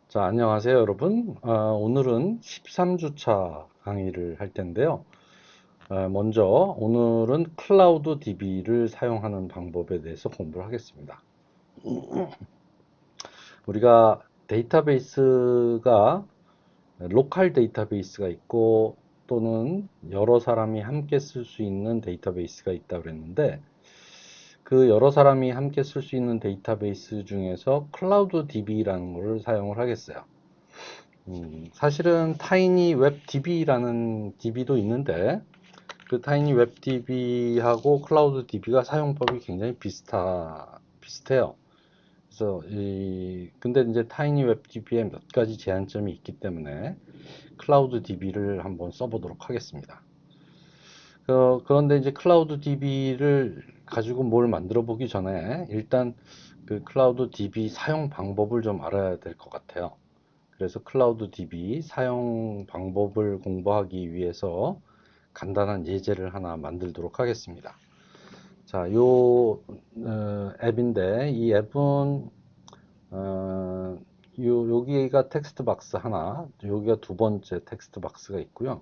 자, 안녕하세요, 여러분. 오늘은 13주차 강의를 할 텐데요. 먼저 오늘은 클라우드 DB를 사용하는 방법에 대해서 공부를 하겠습니다. 우리가 데이터베이스가 로컬 데이터베이스가 있고 또는 여러 사람이 함께 쓸 수 있는 데이터베이스가 있다고 그랬는데 그 여러 사람이 함께 쓸 수 있는 데이터베이스 중에서 클라우드 DB라는 것을 사용을 하겠어요. 사실은 타이니 웹 DB라는 DB도 있는데 그 타이니 웹 DB하고 클라우드 DB가 사용법이 굉장히 비슷해요. 그래서 근데 이제 타이니 웹 DB에 몇 가지 제한점이 있기 때문에 클라우드 DB를 한번 써보도록 하겠습니다. 그런데 이제 클라우드 DB를 가지고 뭘 만들어 보기 전에 일단 그 클라우드 DB 사용 방법을 좀 알아야 될 것 같아요. 그래서 클라우드 DB 사용 방법을 공부하기 위해서 간단한 예제를 하나 만들도록 하겠습니다. 자, 앱인데 이 앱은 여기가 텍스트 박스 하나, 여기가 두 번째 텍스트 박스가 있고요.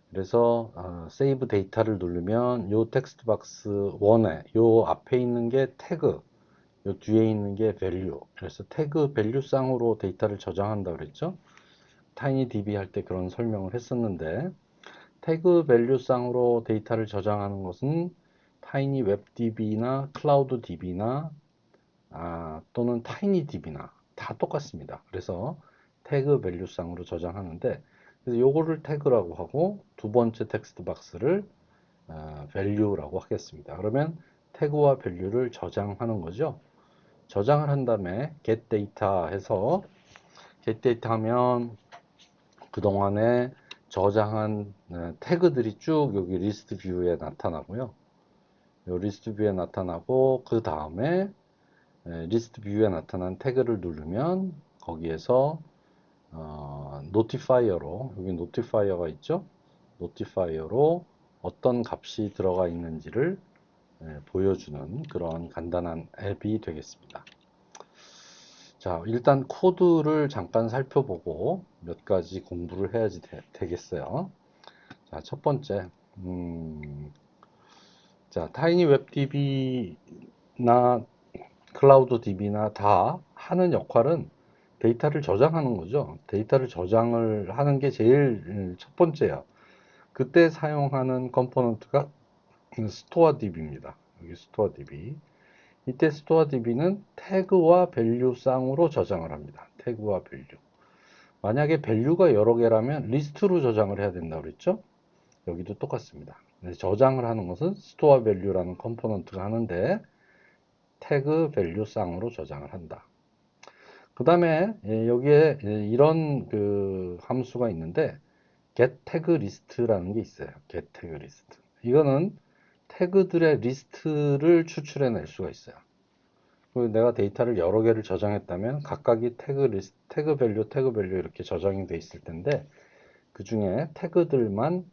그래서 세이브 데이터를 누르면 요 텍스트 박스 1에 요 앞에 있는 게 태그, 요 뒤에 있는 게 밸류. 그래서 태그 밸류 쌍으로 데이터를 저장한다 그랬죠. 타이니DB 할 때 그런 설명을 했었는데 태그 밸류쌍으로 데이터를 저장하는 것은 타이니 웹DB나 클라우드 DB나 또는 타이니DB나 다 똑같습니다. 그래서 태그 밸류쌍으로 저장하는데 그래서 요거를 태그라고 하고 두 번째 텍스트 박스를 value라고 하겠습니다. 그러면 태그와 밸류를 저장하는 거죠. 저장을 한 다음에 get data 해서 get data 하면 그동안에 저장한 태그들이 쭉 여기 리스트 뷰에 나타나고요. 요 리스트 뷰에 나타나고 그 다음에 리스트 뷰에 나타난 태그를 누르면 거기에서 노티파이어로 여기 노티파이어가 있죠. 노티파이어로 어떤 값이 들어가 있는지를 보여주는 그런 간단한 앱이 되겠습니다. 자, 일단 코드를 잠깐 살펴보고 몇 가지 공부를 해야지 되겠어요. 자, 첫 번째, 자, 타이니 웹 DB나 클라우드 DB나 다 하는 역할은 데이터를 저장하는 거죠. 데이터를 저장을 하는 게 제일 첫 번째야. 그때 사용하는 컴포넌트가 스토어 DB입니다. 여기 스토어 DB. 이때 스토어 DB는 태그와 밸류 쌍으로 저장을 합니다. 태그와 밸류. 만약에 밸류가 여러 개라면 리스트로 저장을 해야 된다고 그랬죠? 여기도 똑같습니다. 저장을 하는 것은 스토어 밸류라는 컴포넌트가 하는데 태그 밸류 쌍으로 저장을 한다. 그 다음에 여기에 이런 그 함수가 있는데 get tag list라는 게 있어요. get tag list. 이거는 태그들의 리스트를 추출해낼 수가 있어요. 내가 데이터를 여러 개를 저장했다면 각각이 태그 리스트, 태그 밸류 이렇게 저장이 돼 있을 텐데 그 중에 태그들만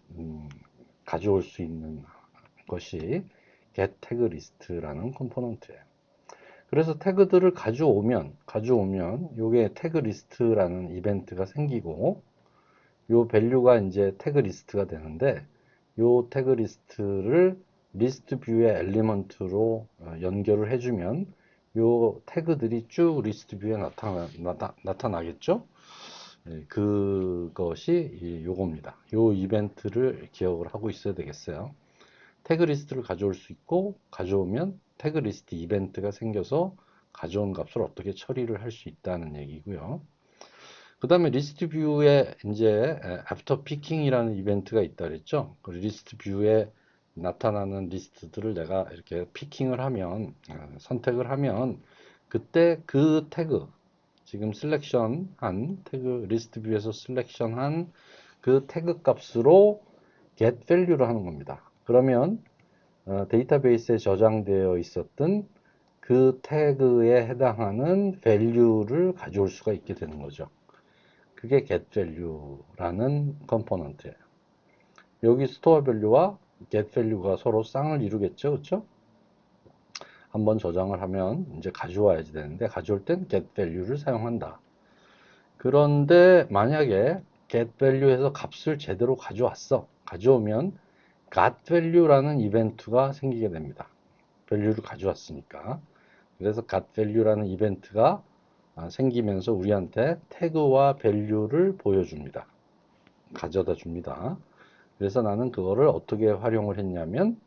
가져올 수 있는 것이 get tag list라는 컴포넌트예요. 그래서 태그들을 가져오면 요게 태그 리스트라는 이벤트가 생기고 요 밸류가 이제 태그 리스트가 되는데 요 태그 리스트를 리스트 뷰의 엘리먼트로 연결을 해주면 요 태그들이 쭉 리스트 뷰에 나타나겠죠? 그것이 요겁니다. 요 이벤트를 기억을 하고 있어야 되겠어요. 태그 리스트를 가져올 수 있고 가져오면 태그 리스트 이벤트가 생겨서 가져온 값을 어떻게 처리를 할 수 있다는 얘기고요. 그 다음에 리스트 뷰에 이제 애프터 피킹이라는 이벤트가 있다 그랬죠. 그 리스트 뷰에 나타나는 리스트들을 내가 이렇게 피킹을 하면 선택을 하면 그때 그 태그 지금 셀렉션 한 태그 리스트 뷰에서 셀렉션 한 그 태그 값으로 get value를 하는 겁니다. 그러면 데이터베이스에 저장되어 있었던 그 태그에 해당하는 value를 가져올 수가 있게 되는 거죠. 그게 getValue라는 컴포넌트예요. 여기 storeValue와 getValue가 서로 쌍을 이루겠죠, 그렇죠? 한번 저장을 하면 이제 가져와야지 되는데 가져올 땐 getValue를 사용한다. 그런데 만약에 get value에서 값을 제대로 가져오면 got value라는 이벤트가 생기게 됩니다. value를 가져왔으니까. 그래서 got value라는 이벤트가 생기면서 우리한테 태그와 value를 보여줍니다. 가져다 줍니다. 그래서 나는 그거를 어떻게 활용을 했냐면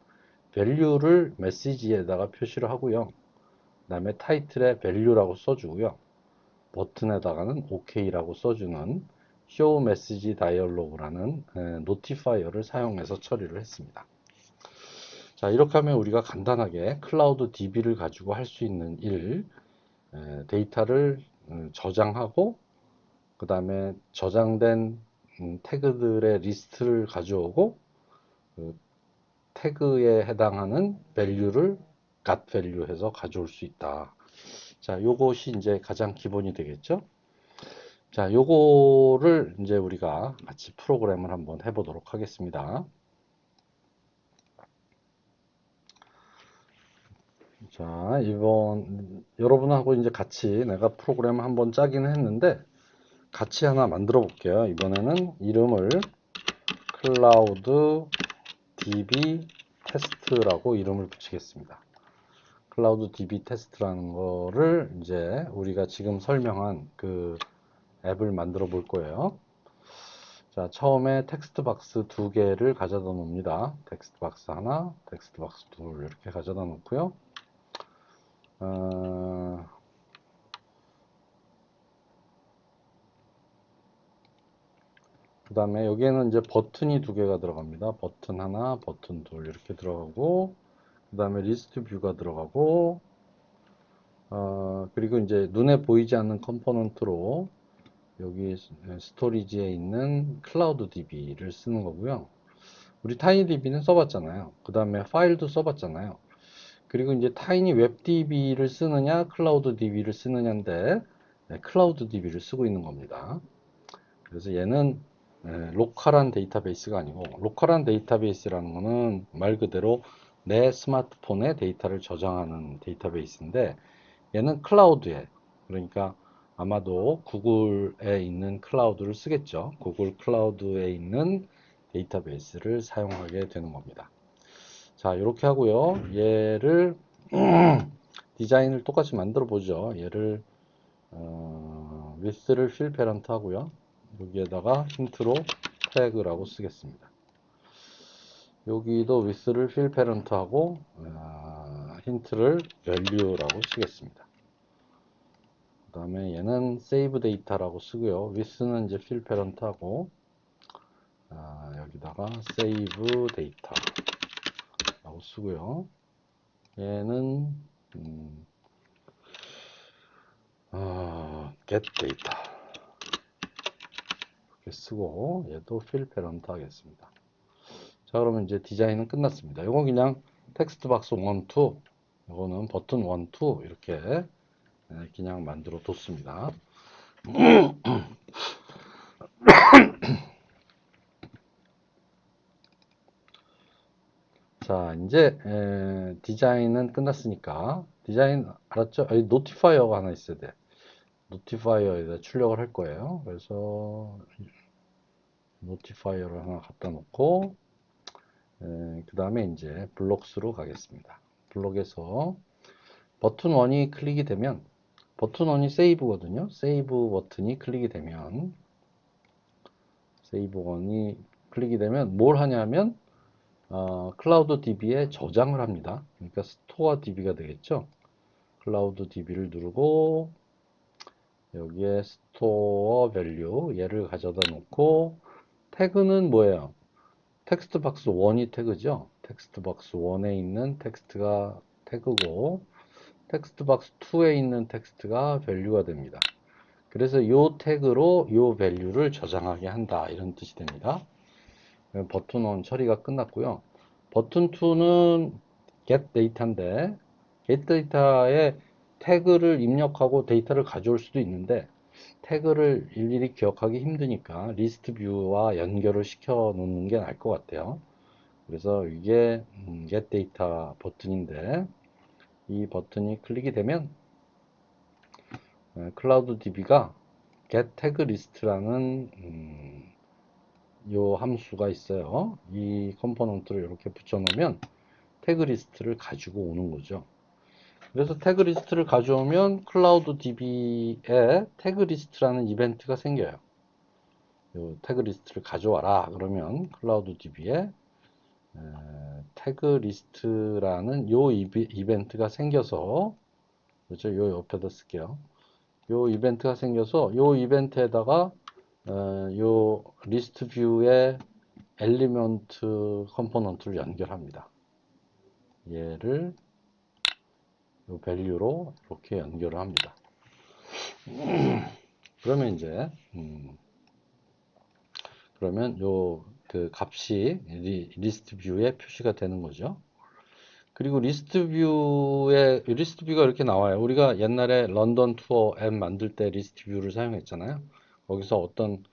value를 메시지에다가 표시를 하고요. 그 다음에 타이틀에 value라고 써주고요. 버튼에다가는 OK라고 써주는 show message dialog라는 노티파이어를 사용해서 처리를 했습니다. 자, 이렇게 하면 우리가 간단하게 클라우드 DB를 가지고 할 수 있는 데이터를 저장하고 그 다음에 저장된 태그들의 리스트를 가져오고 그 태그에 해당하는 value를 got value 해서 가져올 수 있다. 자, 요것이 이제 가장 기본이 되겠죠. 자, 요거를 이제 우리가 같이 프로그램을 한번 해보도록 하겠습니다. 자, 여러분하고 이제 같이 내가 프로그램을 한번 짜기는 했는데 같이 하나 만들어 볼게요. 이번에는 이름을 클라우드 DB 테스트라고 이름을 붙이겠습니다. 클라우드 DB 테스트라는 거를 이제 우리가 지금 설명한 그 앱을 만들어 볼 거예요. 자, 처음에 텍스트 박스 두 개를 가져다 놓습니다. 텍스트 박스 하나, 텍스트 박스 둘 이렇게 가져다 놓고요. 그 다음에 여기에는 이제 버튼이 두 개가 들어갑니다. 버튼 하나, 버튼 둘 이렇게 들어가고 그 다음에 리스트 뷰가 들어가고 그리고 이제 눈에 보이지 않는 컴포넌트로 여기 스토리지에 있는 클라우드 DB를 쓰는 거고요. 우리 타이니DB는 써봤잖아요. 그 다음에 파일도 써봤잖아요. 그리고 이제 타이니 웹DB를 쓰느냐, 클라우드 DB를 쓰느냐인데 클라우드 DB를 쓰고 있는 겁니다. 그래서 얘는 로컬한 데이터베이스가 아니고 로컬한 데이터베이스라는 거는 말 그대로 내 스마트폰에 데이터를 저장하는 데이터베이스인데 얘는 클라우드에 그러니까 아마도 구글에 있는 클라우드를 쓰겠죠. 구글 클라우드에 있는 데이터베이스를 사용하게 되는 겁니다. 자, 이렇게 하고요. 얘를 디자인을 똑같이 만들어 보죠. 얘를 width를 fill parent 하고요. 여기에다가 힌트로 태그라고 쓰겠습니다. 여기도 width를 fill parent 하고 힌트를 value라고 쓰겠습니다. 그 다음에 얘는 save data라고 쓰고요. width는 이제 fill parent 하고 여기다가 save data라고 쓰고요. 얘는 get data 이렇게 쓰고 얘도 fill parent 하겠습니다. 자, 그러면 이제 디자인은 끝났습니다. 이건 그냥 텍스트 박스 1, 2 이거는 버튼 1, 2 이렇게 그냥 만들어 뒀습니다. 자, 이제 디자인은 끝났으니까 디자인 알았죠? 여기 노티파이어가 하나 있어야 돼. 노티파이어에다 출력을 할 거예요. 그래서 노티파이어를 하나 갖다 놓고 그 다음에 이제 블록스로 가겠습니다. 블록에서 버튼 1이 클릭이 되면 버튼 1이 세이브거든요. 세이브 버튼이 클릭이 되면 세이브 1이 클릭이 되면 뭘 하냐면 클라우드 DB에 저장을 합니다. 그러니까 스토어 DB가 되겠죠. 클라우드 DB를 누르고 여기에 스토어 밸류 얘를 가져다 놓고 태그는 뭐예요? 텍스트 박스 1이 태그죠. 텍스트 박스 1에 있는 텍스트가 태그고 텍스트 박스 2에 있는 텍스트가 밸류가 됩니다. 그래서 이 태그로 이 밸류를 저장하게 한다 이런 뜻이 됩니다. 버튼 1 처리가 끝났고요. 버튼 2는 get data인데 get data에 태그를 입력하고 데이터를 가져올 수도 있는데 태그를 일일이 기억하기 힘드니까 리스트 뷰와 연결을 시켜 놓는 게 나을 것 같아요. 그래서 이게 get data 버튼인데 이 버튼이 클릭이 되면 클라우드 DB가 get tag list라는 요 함수가 있어요. 이 컴포넌트를 이렇게 붙여놓으면 태그 리스트를 가지고 오는 거죠. 그래서 태그 리스트를 가져오면 클라우드 DB에 태그 리스트라는 이벤트가 생겨요. 요 태그 리스트를 가져와라 그러면 클라우드 DB에 태그 리스트라는 요 이벤트가 생겨서, 그렇죠? 요 옆에다 쓸게요. 요 이벤트가 생겨서 요 이벤트에다가 요 리스트 뷰의 엘리먼트 컴포넌트를 연결합니다. 얘를 요 밸류로 이렇게 연결을 합니다. 그러면 이제 그러면 요 그 값이 리스트 뷰에 표시가 되는 거죠. 그리고 리스트 뷰가 이렇게 나와요. 우리가 옛날에 런던 투어 앱 만들 때 리스트 뷰를 사용했잖아요. 거기서 어떤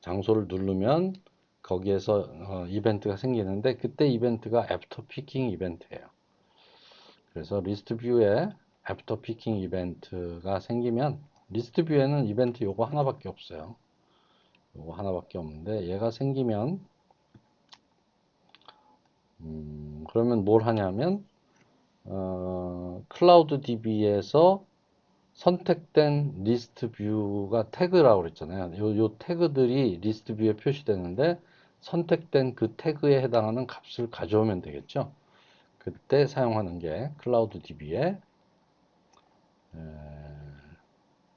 장소를 누르면 거기에서 이벤트가 생기는데, 그때 이벤트가 애프터 피킹 이벤트예요. 그래서 리스트 뷰에 애프터 피킹 이벤트가 생기면, 리스트 뷰에는 이벤트 요거 하나밖에 없어요. 요거 하나밖에 없는데, 얘가 생기면 그러면 뭘 하냐면 클라우드 DB에서 선택된 리스트 뷰가 태그라고 그랬잖아요. 요 태그들이 리스트 뷰에 표시되는데, 선택된 그 태그에 해당하는 값을 가져오면 되겠죠. 그때 사용하는 게 클라우드 DB의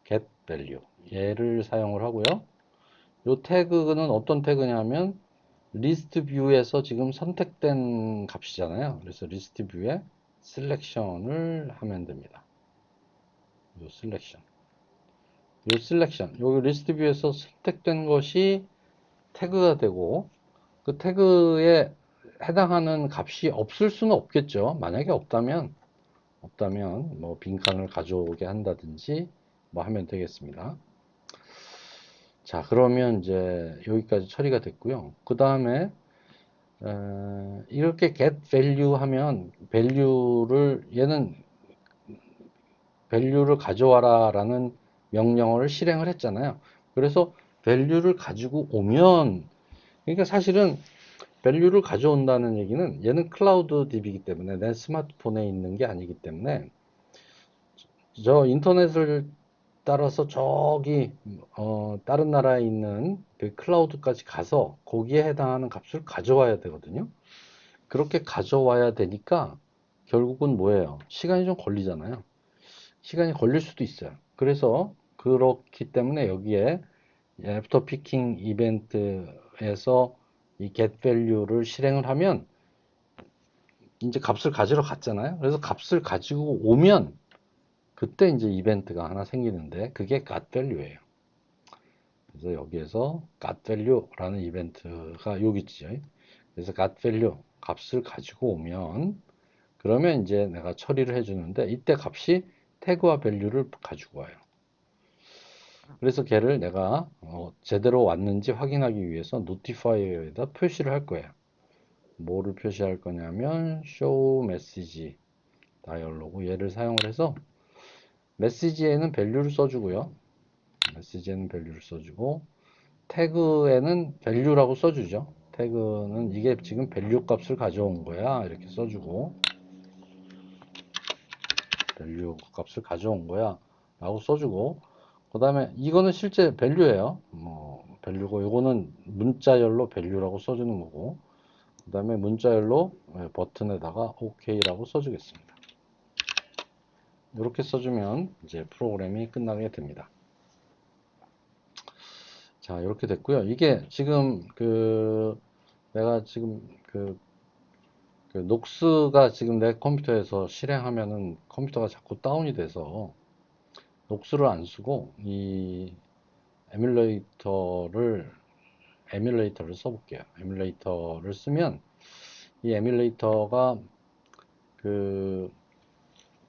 get value, 얘를 사용을 하고요. 요 태그는 어떤 태그냐면 리스트 뷰에서 지금 선택된 값이잖아요. 그래서 리스트 뷰에 셀렉션을 하면 됩니다. 요 셀렉션, 요 리스트 뷰에서 선택된 것이 태그가 되고, 그 태그에 해당하는 값이 없을 수는 없겠죠. 만약에 없다면 뭐 빈칸을 가져오게 한다든지 뭐 하면 되겠습니다. 자, 그러면 이제 여기까지 처리가 됐고요. 그 다음에 이렇게 get value 하면 얘는 value를 가져와라 라는 명령어를 실행을 했잖아요. 그래서 value를 가지고 오면, 그러니까 사실은 value를 가져온다는 얘기는 얘는 클라우드 DB이기 때문에 내 스마트폰에 있는 게 아니기 때문에 저 인터넷을 따라서 저기 다른 나라에 있는 그 클라우드까지 가서 거기에 해당하는 값을 가져와야 되거든요. 그렇게 가져와야 되니까 결국은 뭐예요? 시간이 좀 걸리잖아요. 시간이 걸릴 수도 있어요. 그래서 그렇기 때문에 여기에 애프터 피킹 이벤트에서 이 get value를 실행을 하면 이제 값을 가지러 갔잖아요. 그래서 값을 가지고 오면 그때 이제 이벤트가 하나 생기는데, 그게 got value예요. 그래서 여기에서 got value라는 이벤트가 여기 있죠. 그래서 got value 값을 가지고 오면, 그러면 이제 내가 처리를 해주는데, 이때 값이 태그와 value를 가지고 와요. 그래서 걔를 내가 제대로 왔는지 확인하기 위해서 notifier에다 표시를 할 거예요. 뭐를 표시할 거냐면 show message 다이얼로그, 얘를 사용을 해서 메시지에는 value를 써주고요. 메시지에는 value를 써주고, 태그에는 value라고 써주죠. 태그는 이게 지금 value 값을 가져온 거야 이렇게 써주고, value 값을 가져온 거야 라고 써주고, 그 다음에 이거는 실제 value예요. 뭐 value고, 이거는 문자열로 value라고 써주는 거고, 그 다음에 문자열로 버튼에다가 OK라고 써주겠습니다. 이렇게 써주면 이제 프로그램이 끝나게 됩니다. 자, 이렇게 됐고요. 이게 지금 내가 지금 녹스가 지금 내 컴퓨터에서 실행하면은 컴퓨터가 자꾸 다운이 돼서 녹스를 안 쓰고 이 에뮬레이터를 써볼게요. 에뮬레이터를 쓰면 이 에뮬레이터가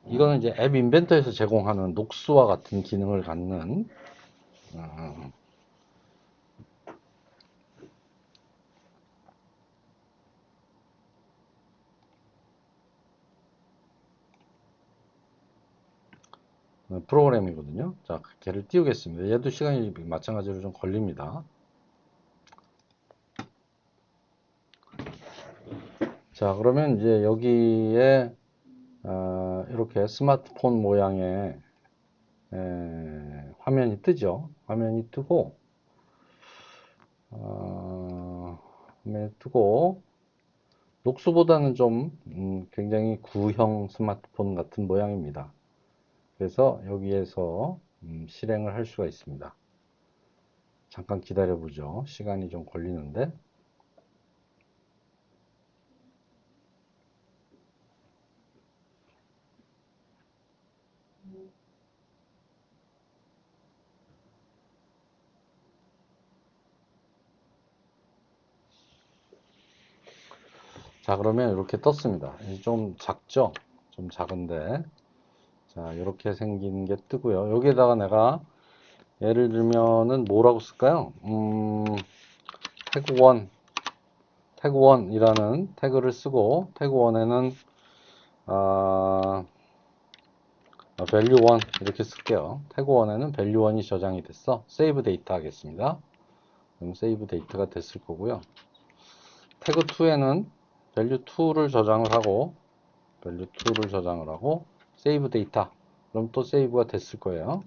이거는 이제 앱 인벤터에서 제공하는 녹스와 같은 기능을 갖는 프로그램이거든요. 자, 걔를 띄우겠습니다. 얘도 시간이 마찬가지로 좀 걸립니다. 자, 그러면 이제 여기에 이렇게 스마트폰 모양의 화면이 뜨죠. 화면이 뜨고 화면이 뜨고 녹수보다는 좀 굉장히 구형 스마트폰 같은 모양입니다. 그래서 여기에서 실행을 할 수가 있습니다. 잠깐 기다려 보죠. 시간이 좀 걸리는데. 자, 그러면 이렇게 떴습니다. 좀 작죠? 좀 작은데. 자, 이렇게 생긴 게 뜨고요. 여기에다가 내가 예를 들면은 뭐라고 쓸까요? 태그 1, 태그 1이라는 태그를 쓰고, 태그 1에는, value 1 이렇게 쓸게요. 태그 1에는 value 1이 저장이 됐어. save 데이터 하겠습니다. 그럼 save 데이터가 됐을 거고요. 태그 2에는 value 2를 저장을 하고, value 2를 저장을 하고, save 데이터. 그럼 또 save가 됐을 거예요.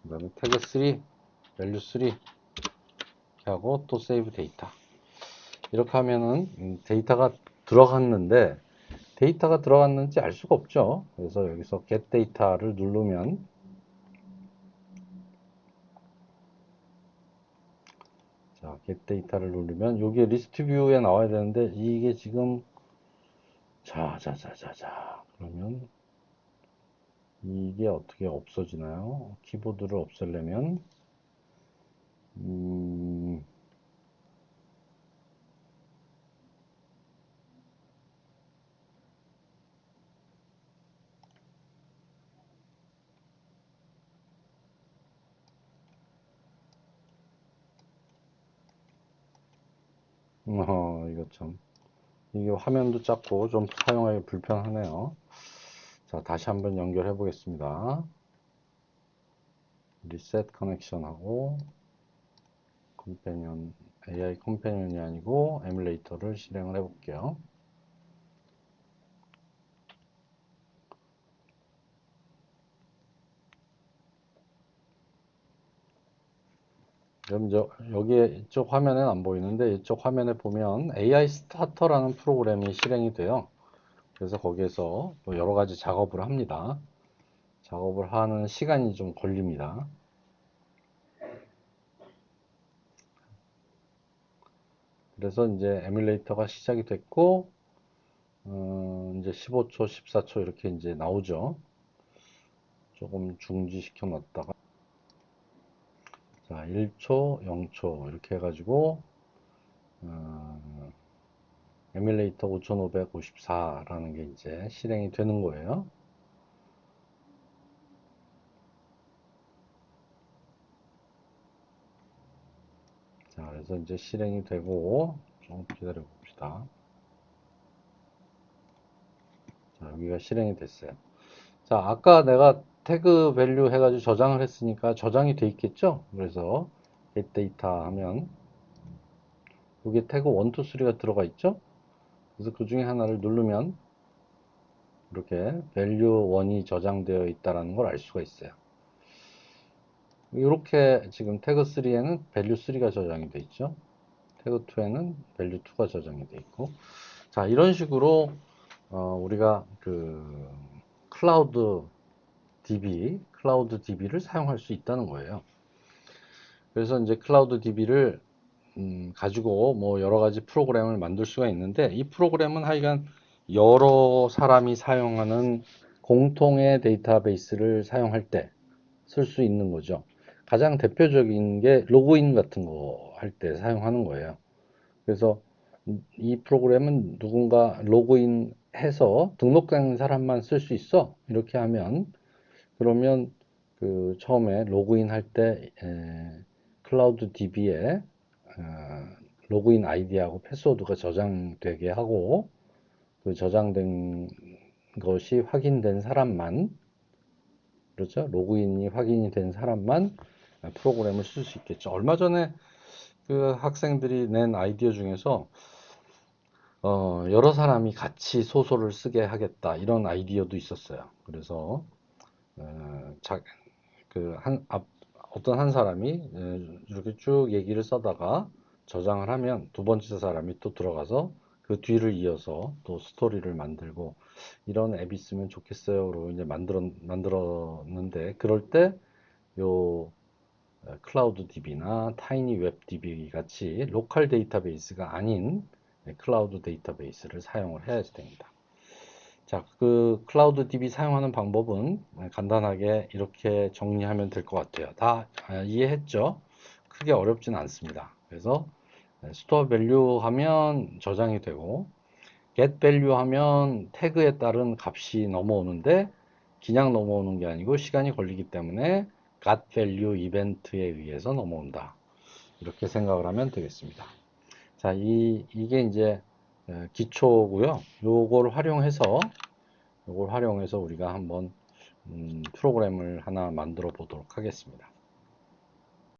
그 다음에 태그 3, value 3 이렇게 하고 또 save 데이터. 이렇게 하면은 데이터가 들어갔는데 데이터가 들어갔는지 알 수가 없죠. 그래서 여기서 get data를 누르면 자, get data를 누르면 여기에 리스트 뷰에 나와야 되는데 이게 지금 자자자자자 그러면 이게 어떻게 없어지나요? 키보드를 없애려면 음, 이거 참 이게 화면도 작고 좀 사용하기 불편하네요. 자, 다시 한번 연결해 보겠습니다. 리셋 커넥션하고 컴패니언 AI 컴패니언이 아니고 에뮬레이터를 실행을 해 볼게요. 그럼 여기에 이쪽 화면에는 안 보이는데 이쪽 화면에 보면 AI 스타터라는 프로그램이 실행이 돼요. 그래서 거기에서 뭐 여러 가지 작업을 합니다. 작업을 하는 시간이 좀 걸립니다. 그래서 이제 에뮬레이터가 시작이 됐고 이제 15초, 14초 이렇게 이제 나오죠. 조금 중지시켜 놨다가 자, 1초, 0초 이렇게 해가지고 에뮬레이터 5554라는 게 이제 실행이 되는 거예요. 자, 그래서 이제 실행이 되고 좀 기다려 봅시다. 자, 여기가 실행이 됐어요. 자, 아까 내가 태그 밸류 해가지고 저장을 했으니까 저장이 돼 있겠죠? 그래서 get data 하면 여기 태그 1, 2, 3가 들어가 있죠? 그래서 그 중에 하나를 누르면 이렇게 value 1이 저장되어 있다는 걸 알 수가 있어요. 이렇게 지금 태그 3에는 value 3가 저장이 되어 있죠. 태그 2에는 value 2가 저장이 되어 있고 자 이런 식으로 우리가 그 클라우드 DB를 사용할 수 있다는 거예요. 그래서 이제 클라우드 DB를 가지고 뭐 여러 가지 프로그램을 만들 수가 있는데 이 프로그램은 하여간 여러 사람이 사용하는 공통의 데이터베이스를 사용할 때 쓸 수 있는 거죠. 가장 대표적인 게 로그인 같은 거 할 때 사용하는 거예요. 그래서 이 프로그램은 누군가 로그인해서 등록된 사람만 쓸 수 있어. 이렇게 하면 그러면 그 처음에 로그인 할 때 클라우드 DB에 로그인 아이디하고 패스워드가 저장되게 하고 그 저장된 것이 확인된 사람만 그렇죠? 로그인이 확인이 된 사람만 프로그램을 쓸 수 있겠죠. 얼마 전에 그 학생들이 낸 아이디어 중에서 여러 사람이 같이 소설을 쓰게 하겠다 이런 아이디어도 있었어요. 그래서 자, 어떤 한 사람이 이렇게 쭉 얘기를 써다가 저장을 하면 두 번째 사람이 또 들어가서 그 뒤를 이어서 또 스토리를 만들고 이런 앱이 있으면 좋겠어요로 이제 만들었는데 그럴 때 요 클라우드 DB나 타이니 웹 DB 같이 로컬 데이터베이스가 아닌 클라우드 데이터베이스를 사용을 해야 됩니다. 자, 그 클라우드 DB 사용하는 방법은 간단하게 이렇게 정리하면 될 것 같아요. 다 이해했죠? 크게 어렵진 않습니다. 그래서 스토어 밸류 하면 저장이 되고 get value 하면 태그에 따른 값이 넘어오는데 그냥 넘어오는 게 아니고 시간이 걸리기 때문에 got value 이벤트에 의해서 넘어온다. 이렇게 생각을 하면 되겠습니다. 자, 이게 이제 기초고요. 요걸 활용해서 우리가 한번 프로그램을 하나 만들어 보도록 하겠습니다.